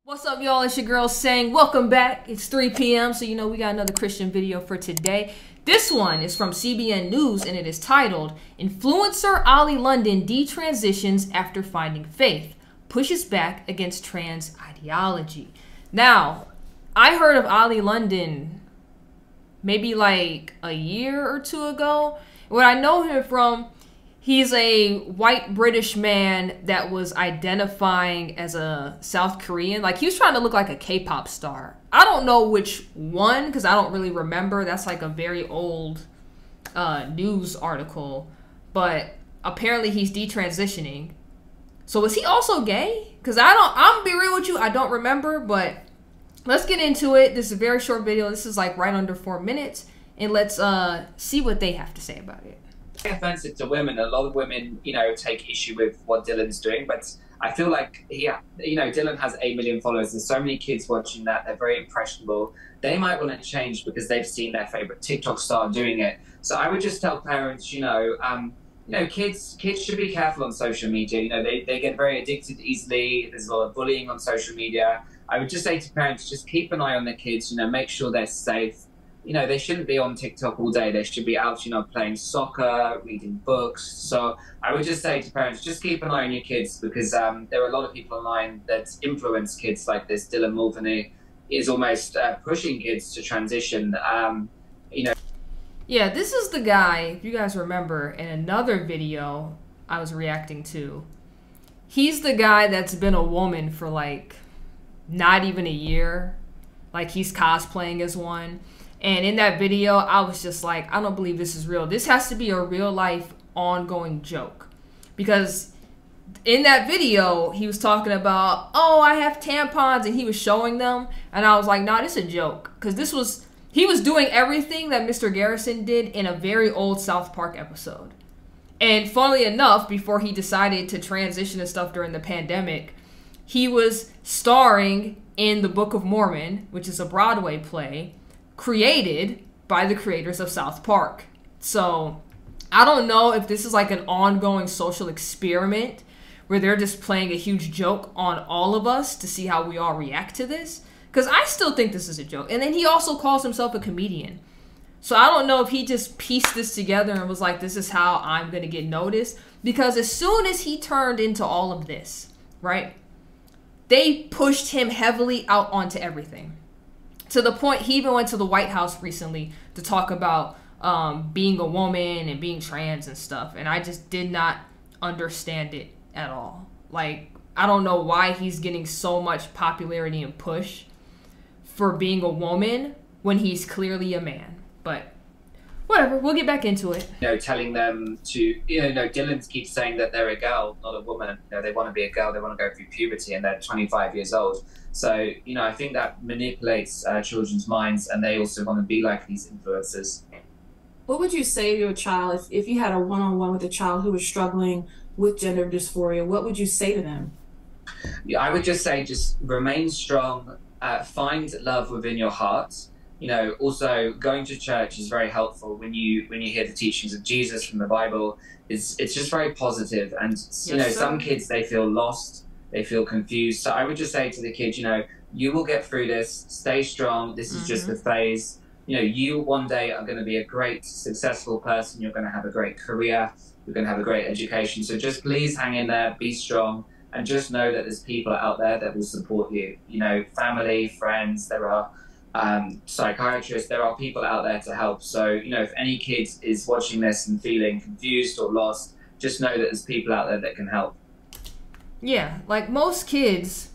What's up, y'all? It's your girl saying welcome back. It's 3 p.m. so you know we got another Christian video for today. This one is from CBN News and it is titled Influencer Ali London Detransitions After Finding Faith, Pushes Back Against Trans Ideology. Now, I heard of Ali London maybe like a year or two ago. What I know him from, he's a white British man that was identifying as a South Korean. Like, he was trying to look like a K-pop star. I don't know which one, because I don't really remember. That's like a very old news article. But apparently he's detransitioning. So is he also gay? Because I'm gonna be real with you, I don't remember. But let's get into it. This is a very short video. This is like right under 4 minutes. And let's see what they have to say about it. Offensive to women. A lot of women, take issue with what Dylan's doing, but I feel like Dylan has 8 million followers. There's so many kids watching that. They're very impressionable. They might want to change because they've seen their favorite TikTok star doing it. So I would just tell parents, kids should be careful on social media. They get very addicted easily. There's a lot of bullying on social media. I would just say to parents, just keep an eye on the kids. Make sure they're safe. They shouldn't be on TikTok all day. They should be out, playing soccer, reading books. So I would just say to parents, just keep an eye on your kids because there are a lot of people online that influence kids like this. Dylan Mulvaney is almost pushing kids to transition. Yeah, this is the guy, if you guys remember, in another video I was reacting to. He's the guy that's been a woman for like not even a year. Like, he's cosplaying as one. And in that video, I was just like, I don't believe this is real. This has to be a real life ongoing joke. Because in that video, he was talking about, oh, I have tampons, and he was showing them. And I was like, nah, this is a joke. Because he was doing everything that Mr. Garrison did in a very old South Park episode. And funnily enough, before he decided to transition and stuff during the pandemic, he was starring in the Book of Mormon, which is a Broadway play, created by the creators of South Park. So I don't know if this is like an ongoing social experiment where they're just playing a huge joke on all of us to see how we all react to this, because I still think this is a joke. And then he also calls himself a comedian. So I don't know if he just pieced this together and was like, this is how I'm gonna get noticed, because as soon as he turned into all of this, right, they pushed him heavily out onto everything. To the point, he even went to the White House recently to talk about being a woman and being trans and stuff. And I just did not understand it at all. Like, I don't know why he's getting so much popularity and push for being a woman when he's clearly a man. But whatever, we'll get back into it. Telling them to, Dylan keeps saying that they're a girl, not a woman. They want to be a girl, they want to go through puberty, and they're 25 years old. So, I think that manipulates children's minds, and they also want to be like these influencers. What would you say to a child if you had a one-on-one with a child who was struggling with gender dysphoria? What would you say to them? Yeah, I would just say, just remain strong, find love within your heart. Also going to church is very helpful when you hear the teachings of Jesus from the Bible. It's just very positive, and Yes, some kids, they feel lost, they feel confused. So I would just say to the kids, you will get through this. Stay strong. This is just a phase. You one day are going to be a great, successful person. You're going to have a great career. You're going to have a great education. So just please hang in there, be strong, and just know that there's people out there that will support you. Family, friends. There are psychiatrists, there are people out there to help. So, if any kid is watching this and feeling confused or lost, just know that there's people out there that can help. Yeah, like most kids,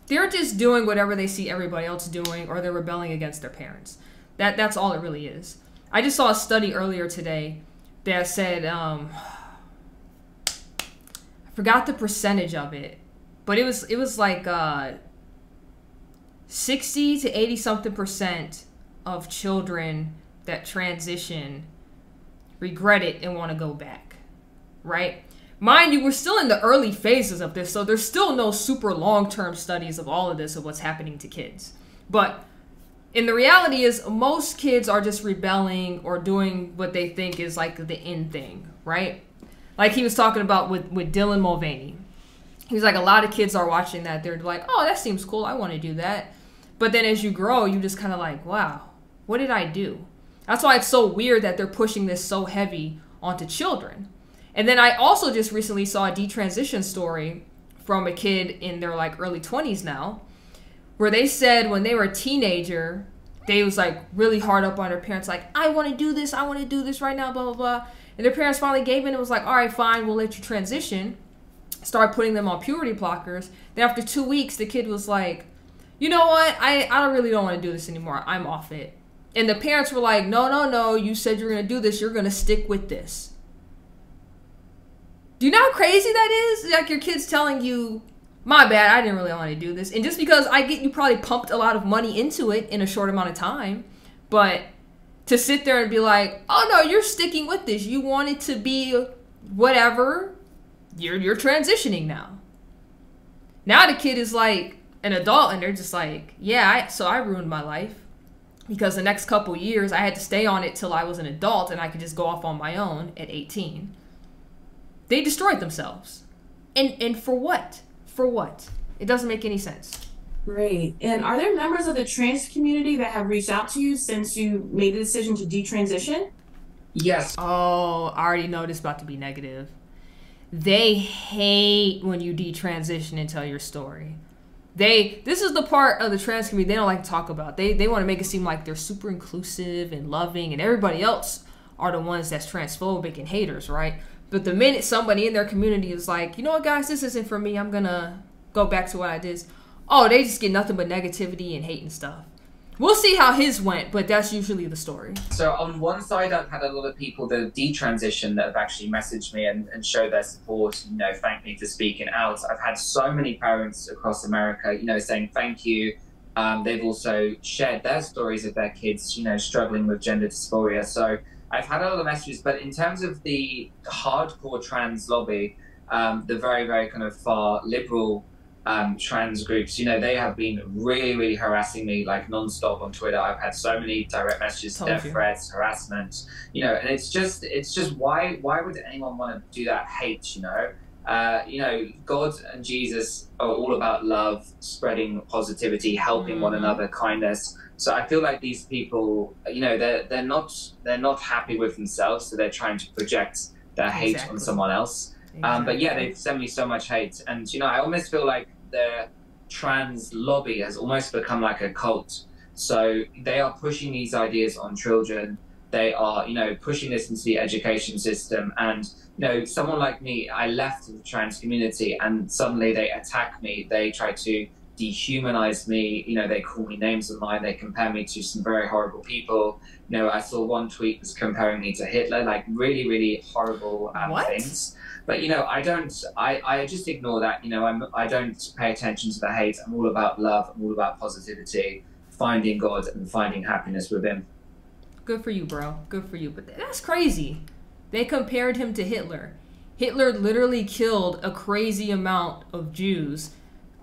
they're just doing whatever they see everybody else doing, or they're rebelling against their parents. That's all it really is. I just saw a study earlier today that said, I forgot the percentage of it, but it was like 60 to 80 something percent of children that transition regret it and want to go back, right? Mind you, we're still in the early phases of this, so there's still no super long-term studies of all of this, of what's happening to kids. But in the reality is, most kids are just rebelling or doing what they think is like the in thing, right? Like he was talking about with Dylan Mulvaney. He's like, a lot of kids are watching that. They're like, oh, that seems cool. I want to do that. But then as you grow, you just kind of like, wow, what did I do? That's why it's so weird that they're pushing this so heavy onto children. And then I also just recently saw a detransition story from a kid in their like early 20s now, where they said when they were a teenager, they was like really hard up on their parents, like, I want to do this right now, blah, blah, blah. And their parents finally gave in and was like, all right, fine, we'll let you transition. Start putting them on puberty blockers. Then after 2 weeks, the kid was like, you know what? I don't want to do this anymore. I'm off it. And the parents were like, no, you said you're going to do this. You're going to stick with this. Do you know how crazy that is? Like your kid's telling you, my bad, I didn't really want to do this. And just because I get you probably pumped a lot of money into it in a short amount of time. But to sit there and be like, oh no, you're sticking with this. You want it to be whatever. You're transitioning now. Now the kid is like an adult and they're just like, yeah, so I ruined my life. Because the next couple years I had to stay on it till I was an adult and I could just go off on my own at 18. They destroyed themselves. And for what? For what? It doesn't make any sense. Great. And are there members of the trans community that have reached out to you since you made the decision to detransition? Yes. Oh, I already know this is about to be negative. They hate when you detransition and tell your story. This is the part of the trans community they don't like to talk about. They want to make it seem like they're super inclusive and loving and everybody else are the ones that's transphobic and haters, right? But the minute somebody in their community is like, you know what, guys, this isn't for me. I'm going to go back to what I did. Oh, they just get nothing but negativity and hate and stuff. We'll see how his went, but that's usually the story. So on one side, I've had a lot of people that have detransitioned that have actually messaged me and showed their support, you know, thank me for speaking out. I've had so many parents across America, you know, saying thank you. They've also shared their stories of their kids, you know, struggling with gender dysphoria. So I've had a lot of messages, but in terms of the hardcore trans lobby, the very, very kind of far liberal trans groups, you know, they have been really, really harassing me like nonstop on Twitter. I've had so many direct messages, death threats, harassment, you know, and it's just why would anyone want to do that hate, you know? You know, God and Jesus are all about love, spreading positivity, helping one another, kindness. So I feel like these people, you know, they're not happy with themselves, so they're trying to project their hate on someone else. But yeah, they've sent me so much hate, and you know, I almost feel like the trans lobby has almost become like a cult. So they are pushing these ideas on children. They are, you know, pushing this into the education system. And you know, someone like me, I left the trans community, and suddenly they attack me. They try to dehumanize me. You know, they call me names online. They compare me to some very horrible people. You know, I saw one tweet was comparing me to Hitler, like really, really horrible things. But, you know, I just ignore that. You know, I don't pay attention to the hate. I'm all about love. I'm all about positivity, finding God and finding happiness with him. Good for you, bro. Good for you. But that's crazy. They compared him to Hitler. Hitler literally killed a crazy amount of Jews.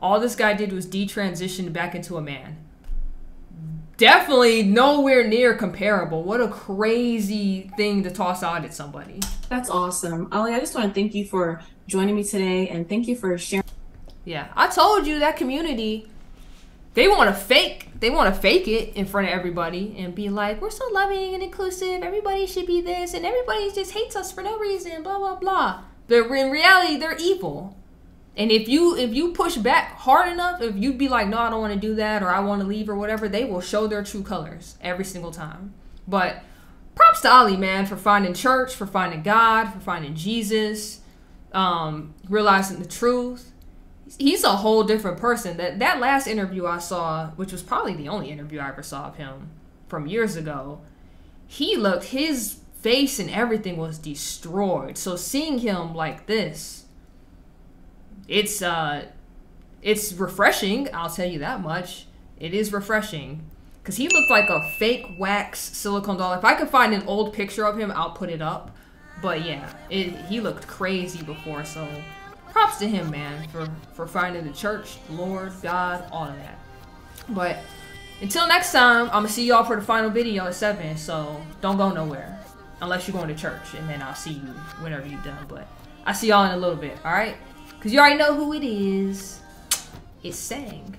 All this guy did was detransition back into a man. Definitely nowhere near comparable. What a crazy thing to toss out at somebody. That's awesome. Ali, I just want to thank you for joining me today, and thank you for sharing. Yeah, I told you that community, they want to fake it in front of everybody and be like, we're so loving and inclusive, everybody should be this, and everybody just hates us for no reason, blah, blah, blah. But in reality, they're evil. And if you push back hard enough, if you be like, no, I don't want to do that, or I want to leave or whatever, they will show their true colors every single time. But props to Ali, man, for finding church, for finding God, for finding Jesus, realizing the truth. He's a whole different person. That last interview I saw, which was probably the only interview I ever saw of him from years ago, his face and everything was destroyed. So seeing him like this, it's refreshing, I'll tell you that much. It is refreshing. Because he looked like a fake wax silicone doll. If I could find an old picture of him, I'll put it up. But yeah, he looked crazy before, so props to him, man, for finding the church, Lord, God, all of that. But until next time, I'm going to see y'all for the final video at 7, so don't go nowhere. Unless you're going to church, and then I'll see you whenever you're done. But I'll see y'all in a little bit, alright? Because you already know who it is. It's Sang.